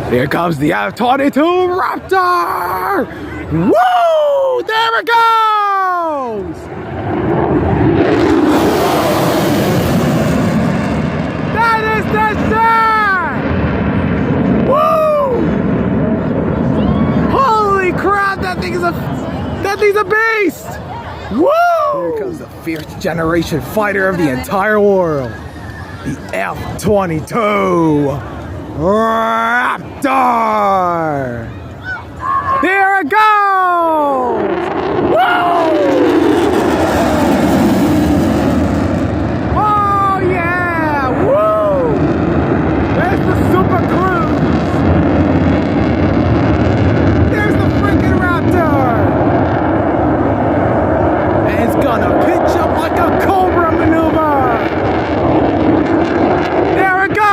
Here comes the F-22 Raptor! Woo! There it goes! That is the shot! Woo! Holy crap! That thing's a beast! Woo! Here comes the fifth generation fighter of the entire world, the F-22 Raptor! There it goes! Woo! Oh yeah! Woo! There's the Super Cruise! There's the freaking Raptor! And it's gonna pitch up like a Cobra maneuver! There it goes!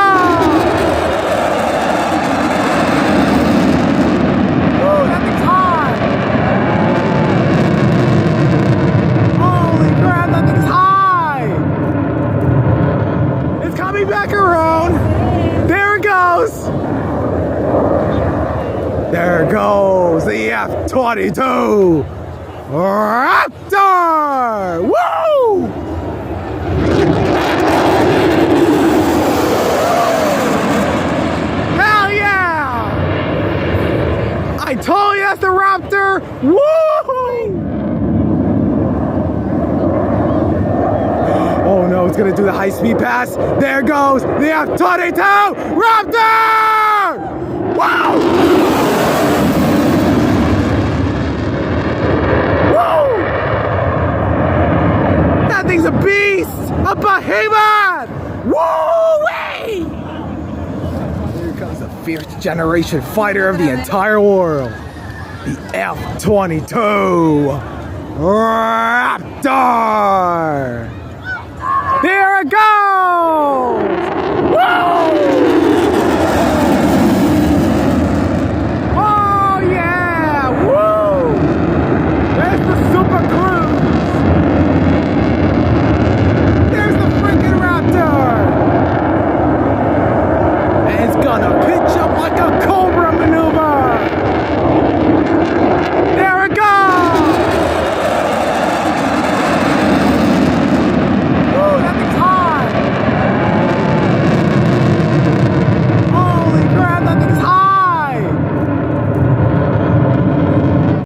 Back around. There it goes. There it goes. The F-22 Raptor. Woo! Hell yeah! I told you that's the Raptor. Woo! Oh no, it's gonna do the high-speed pass. There goes the F-22 Raptor! Wow! Woo! That thing's a beast! A behemoth! Woo-wee! Here comes the fifth generation fighter of the entire world, the F-22 Raptor! There it goes! Woo!